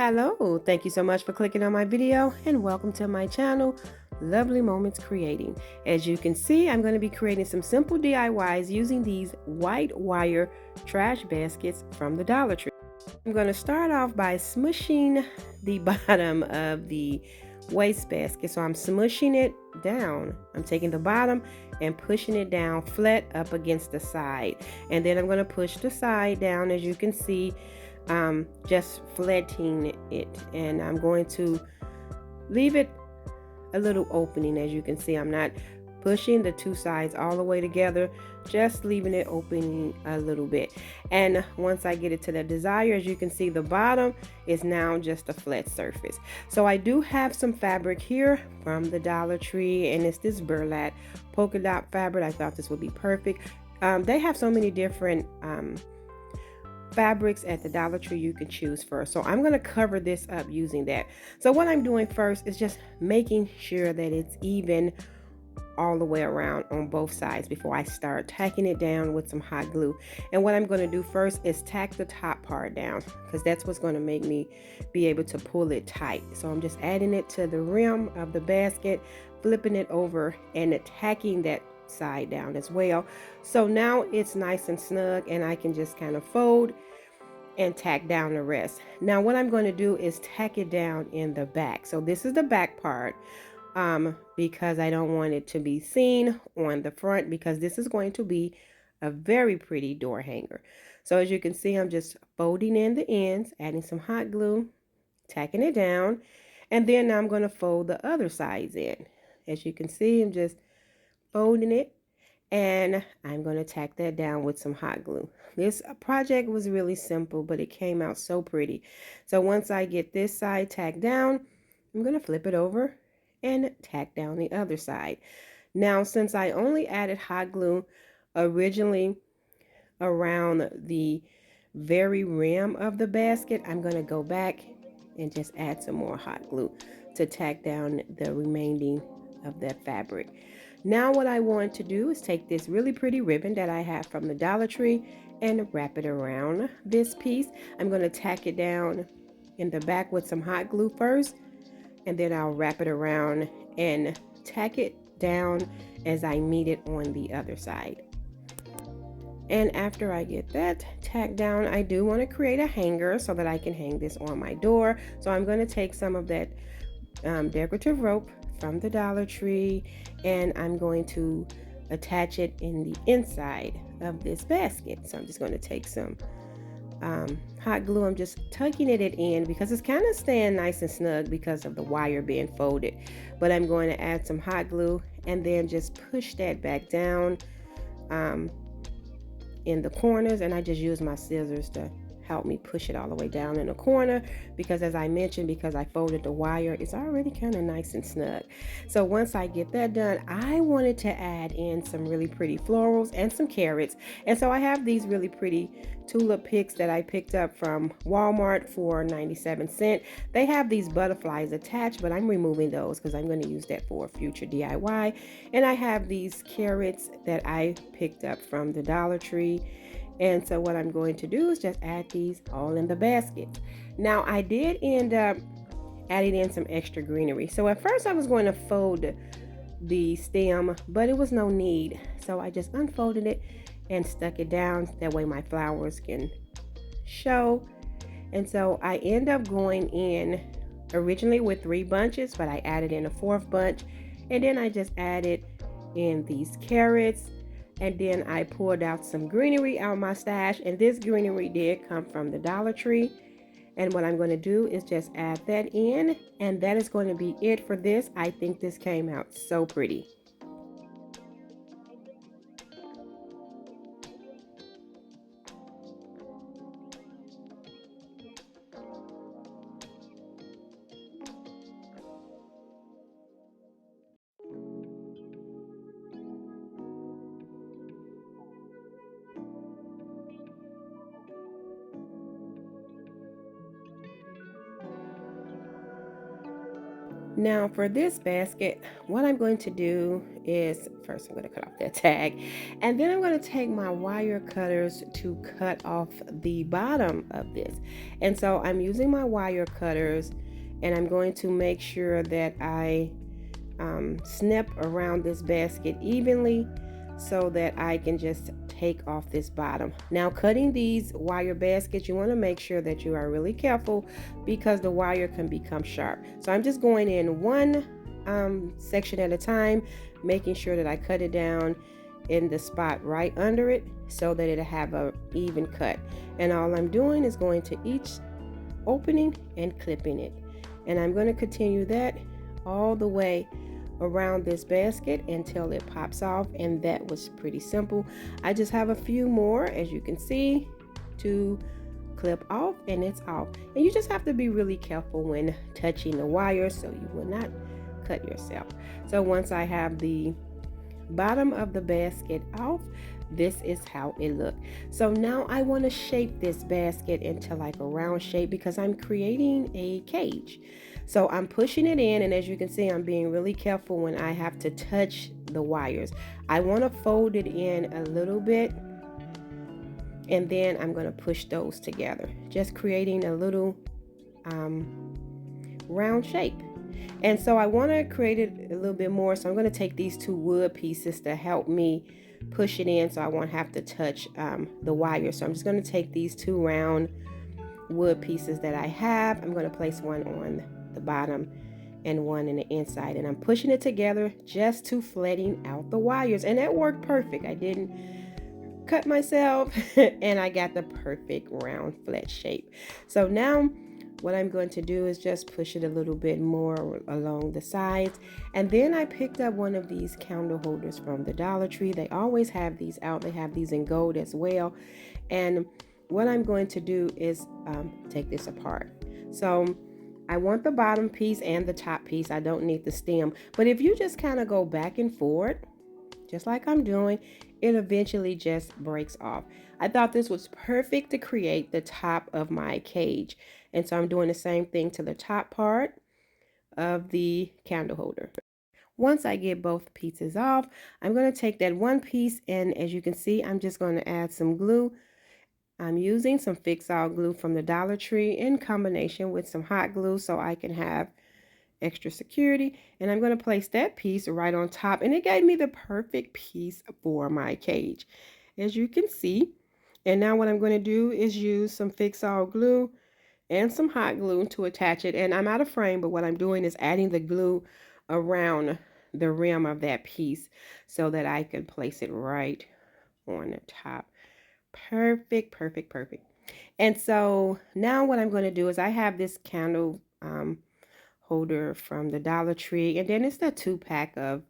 Hello, thank you so much for clicking on my video and welcome to my channel, Lovely Moments Creating. As you can see, I'm going to be creating some simple DIYs using these white wire trash baskets from the Dollar Tree. I'm going to start off by smushing the bottom of the waste basket. So I'm smushing it down. I'm taking the bottom and pushing it down flat up against the side. And then I'm going to push the side down, as you can see, just flattening it. And I'm going to leave it a little opening. As you can see, I'm not pushing the two sides all the way together, just leaving it opening a little bit. And once I get it to the desired, as you can see, the bottom is now just a flat surface. So I do have some fabric here from the Dollar Tree, and it's this burlap polka dot fabric. I thought this would be perfect. They have so many different fabrics at the Dollar Tree you can choose first. So I'm going to cover this up using that. So what I'm doing first is just making sure that it's even all the way around on both sides before I start tacking it down with some hot glue. And what I'm going to do first is tack the top part down, because that's what's going to make me be able to pull it tight. So I'm just adding it to the rim of the basket, flipping it over and tacking that side down as well. So now it's nice and snug, and I can just kind of fold and tack down the rest. Now what I'm going to do is tack it down in the back. So this is the back part, because I don't want it to be seen on the front, because this is going to be a very pretty door hanger. So as you can see, I'm just folding in the ends, adding some hot glue, tacking it down, and then now I'm going to fold the other sides in. As you can see, I'm just folding it, and I'm going to tack that down with some hot glue. This project was really simple, but it came out so pretty. So once I get this side tacked down, I'm going to flip it over and tack down the other side. Now, since I only added hot glue originally around the very rim of the basket, I'm going to go back and just add some more hot glue to tack down the remaining of that fabric. Now what I want to do is take this really pretty ribbon that I have from the Dollar Tree and wrap it around this piece. I'm going to tack it down in the back with some hot glue first, and then I'll wrap it around and tack it down as I meet it on the other side. And after I get that tacked down, I do want to create a hanger so that I can hang this on my door. So I'm going to take some of that decorative rope from the Dollar Tree, and I'm going to attach it in the inside of this basket. So I'm just going to take some hot glue. I'm just tucking it in because it's kind of staying nice and snug because of the wire being folded. But I'm going to add some hot glue and then just push that back down in the corners, and I just use my scissors to help me push it all the way down in the corner, because as I mentioned, because I folded the wire, it's already kind of nice and snug. So once I get that done, I wanted to add in some really pretty florals and some carrots. And so I have these really pretty tulip picks that I picked up from Walmart for 97 cents. They have these butterflies attached, but I'm removing those because I'm going to use that for a future DIY. And I have these carrots that I picked up from the Dollar Tree. And so what I'm going to do is just add these all in the basket. Now I did end up adding in some extra greenery. So at first I was going to fold the stem, but it was no need. So I just unfolded it and stuck it down. That way my flowers can show. And so I end up going in originally with 3 bunches, but I added in a 4th bunch. And then I just added in these carrots. And then I poured out some greenery out my stash, and this greenery did come from the Dollar Tree. And what I'm going to do is just add that in, and that is going to be it for this. I think this came out so pretty. Now for this basket, what I'm going to do is first I'm going to cut off that tag, and then I'm going to take my wire cutters to cut off the bottom of this. And so I'm using my wire cutters, and I'm going to make sure that I snip around this basket evenly so that I can just take off this bottom. Now cutting these wire baskets, you want to make sure that you are really careful because the wire can become sharp. So I'm just going in one section at a time, making sure that I cut it down in the spot right under it so that it'll have a even cut. And all I'm doing is going to each opening and clipping it. And I'm going to continue that all the way around this basket until it pops off, and that was pretty simple. I just have a few more, as you can see, to clip off, and it's off. And you just have to be really careful when touching the wire so you will not cut yourself. So once I have the bottom of the basket off, this is how it looked. So now I want to shape this basket into like a round shape because I'm creating a cage. So I'm pushing it in, and as you can see, I'm being really careful when I have to touch the wires. I want to fold it in a little bit, and then I'm going to push those together, just creating a little round shape. And so I want to create it a little bit more, so I'm going to take these two wood pieces to help me push it in so I won't have to touch the wire. So I'm just going to take these two round wood pieces that I have. I'm going to place one on the bottom and one in the inside, and I'm pushing it together just to flatten out the wires, and that worked perfect. I didn't cut myself and I got the perfect round flat shape. So now what I'm going to do is just push it a little bit more along the sides, and then I picked up one of these candle holders from the Dollar Tree. They always have these out. They have these in gold as well, and what I'm going to do is take this apart. So I want the bottom piece and the top piece. I don't need the stem. But if you just kind of go back and forth, just like I'm doing, it eventually just breaks off. I thought this was perfect to create the top of my cage. And so I'm doing the same thing to the top part of the candle holder. Once I get both pieces off, I'm going to take that one piece, and as you can see, I'm just going to add some glue. I'm using some fix-all glue from the Dollar Tree in combination with some hot glue so I can have extra security, and I'm going to place that piece right on top, and it gave me the perfect piece for my cage, as you can see. And now what I'm going to do is use some fix-all glue and some hot glue to attach it, and I'm out of frame, but what I'm doing is adding the glue around the rim of that piece so that I can place it right on the top. Perfect, perfect, perfect. And so now what I'm going to do is I have this candle holder from the Dollar Tree, and then it's the 2-pack of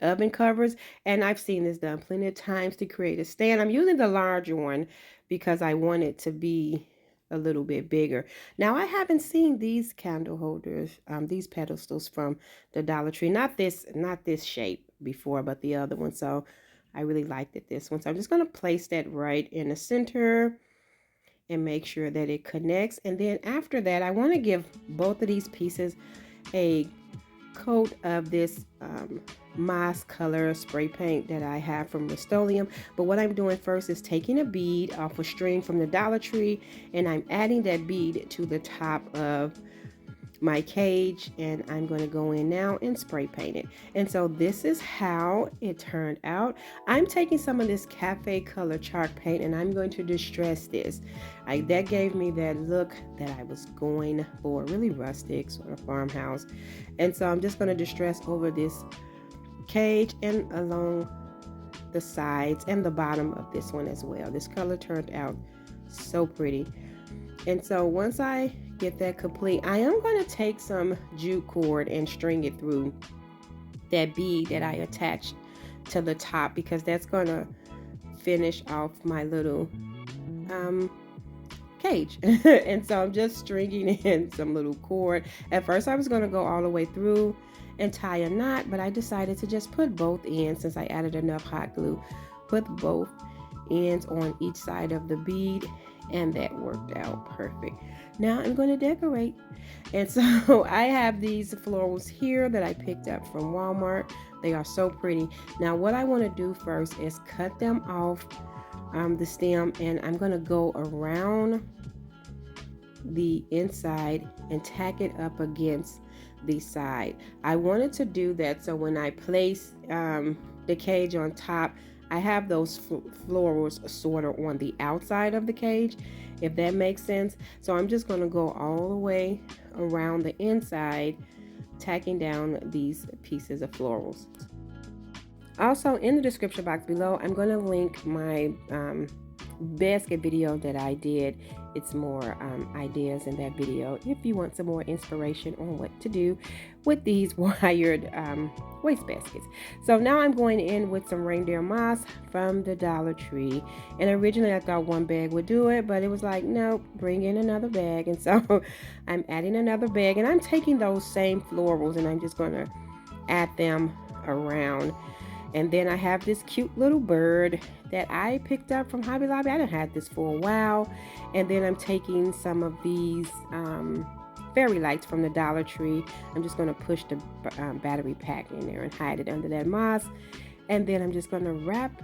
oven covers, and I've seen this done plenty of times to create a stand. I'm using the larger one because I want it to be a little bit bigger. Now I haven't seen these candle holders, these pedestals from the Dollar Tree, not this shape before, but the other one. So I really liked it, this one. So I'm just going to place that right in the center and make sure that it connects. And then after that, I want to give both of these pieces a coat of this moss color spray paint that I have from Rust-Oleum. But what I'm doing first is taking a bead off a string from the Dollar Tree, and I'm adding that bead to the top of my cage, and I'm going to go in now and spray paint it. And so this is how it turned out. I'm taking some of this cafe color chalk paint, and I'm going to distress this. That gave me that look that I was going for, really rustic, sort of farmhouse. And so I'm just going to distress over this cage and along the sides and the bottom of this one as well. This color turned out so pretty. And so once I get that complete, I am going to take some jute cord and string it through that bead that I attached to the top, because that's going to finish off my little cage. And so I'm just stringing in some little cord. At first I was going to go all the way through and tie a knot, but I decided to just put both ends, since I added enough hot glue, put both ends on each side of the bead, and that worked out perfect. Now I'm going to decorate. And so I have these florals here that I picked up from Walmart. They are so pretty. Now what I want to do first is cut them off the stem, and I'm going to go around the inside and tack it up against the side. I wanted to do that so when I place the cage on top, I have those florals sort of on the outside of the cage, if that makes sense. So I'm just going to go all the way around the inside, tacking down these pieces of florals. Also, in the description box below, I'm going to link my basket video that I did. It's more ideas in that video if you want some more inspiration on what to do with these wired waste baskets. So now I'm going in with some reindeer moss from the Dollar Tree, and originally I thought one bag would do it, but it was like, nope, bring in another bag. And so I'm adding another bag, and I'm taking those same florals and I'm just going to add them around. And then I have this cute little bird that I picked up from Hobby Lobby. I done had this for a while. And then I'm taking some of these fairy lights from the Dollar Tree. I'm just going to push the battery pack in there and hide it under that moss. And then I'm just going to wrap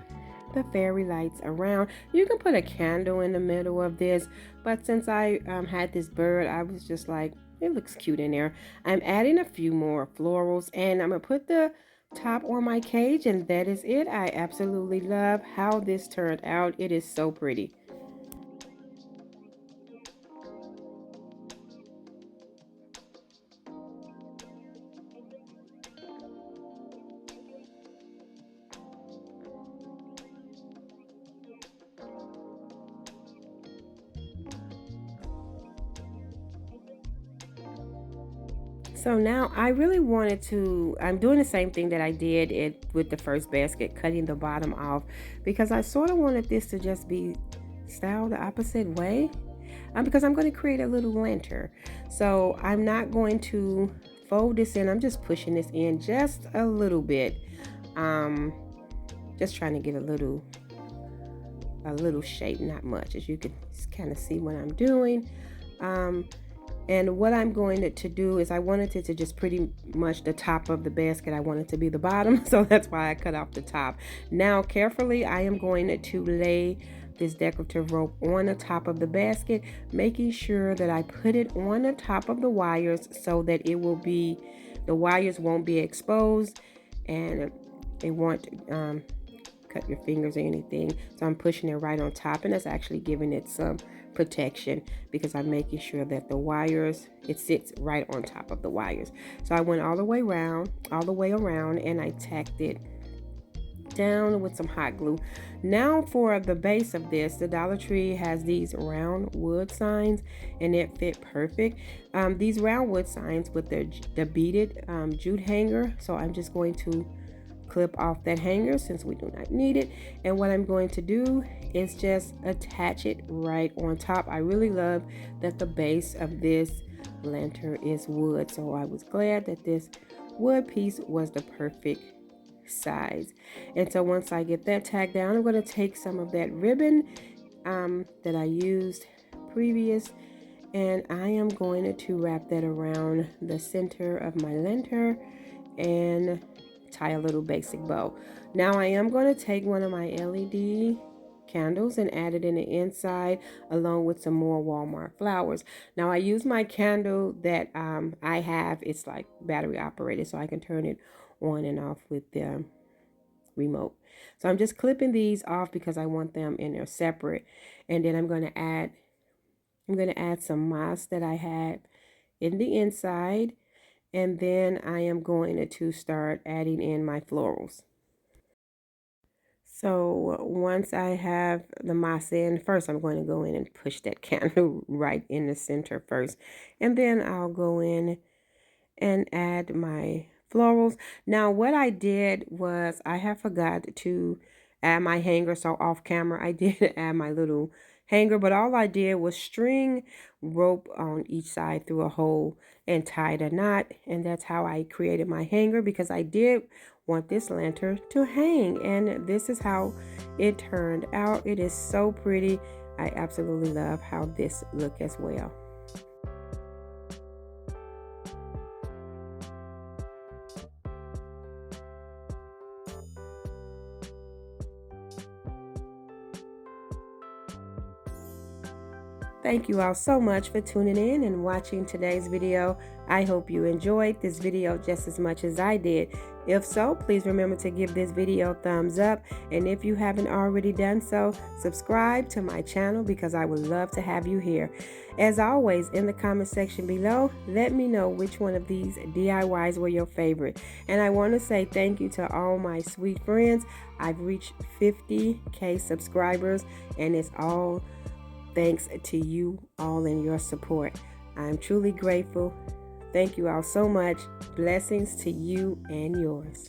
the fairy lights around. You can put a candle in the middle of this, but since I had this bird, I was just like, it looks cute in there. I'm adding a few more florals, and I'm going to put the top on my cage, and that is it. I absolutely love how this turned out. It is so pretty. So now I really wanted to, I'm doing the same thing that I did with the first basket, cutting the bottom off, because I sort of wanted this to just be styled the opposite way, because I'm going to create a little lantern. So I'm not going to fold this in. I'm just pushing this in just a little bit. Just trying to get a little shape, not much, as you can kind of see what I'm doing. And what I'm going to do is I wanted it to just pretty much the top of the basket. I want it to be the bottom, so that's why I cut off the top. Now carefully I am going to lay this decorative rope on the top of the basket, making sure that I put it on the top of the wires so that it will be, the wires won't be exposed and it won't cut your fingers or anything. So I'm pushing it right on top, and that's actually giving it some protection because I'm making sure that the wires, it sits right on top of the wires. So I went all the way around, and I tacked it down with some hot glue. Now for the base of this, the Dollar Tree has these round wood signs, and it fit perfect. These round wood signs with the beaded jute hanger. So I'm just going to clip off that hanger since we do not need it, and what I'm going to do is just attach it right on top. I really love that the base of this lantern is wood, so I was glad that this wood piece was the perfect size. And so once I get that tacked down, I'm going to take some of that ribbon that I used previous, and I am going to wrap that around the center of my lantern and tie a little basic bow. Now I am going to take one of my LED candles and add it in the inside along with some more Walmart flowers. Now I use my candle that I have, it's like battery operated, so I can turn it on and off with the remote. So I'm just clipping these off because I want them in there separate, and then I'm going to add some moss that I had in the inside. And then I am going to start adding in my florals. So once I have the moss in, first I'm going to go in and push that candle right in the center first. And then I'll go in and add my florals. Now what I did was I have forgot to add my hanger, so off camera I did add my little hanger, but all I did was string rope on each side through a hole and tied a knot, and that's how I created my hanger because I did want this lantern to hang, and this is how it turned out. It is so pretty. I absolutely love how this look as well. Thank you all so much for tuning in and watching today's video. I hope you enjoyed this video just as much as I did. If so, please remember to give this video a thumbs up. And if you haven't already done so, subscribe to my channel because I would love to have you here. As always, in the comment section below, let me know which one of these DIYs were your favorite. And I want to say thank you to all my sweet friends. I've reached 50K subscribers, and it's all thanks to you all and your support. I'm truly grateful. Thank you all so much. Blessings to you and yours.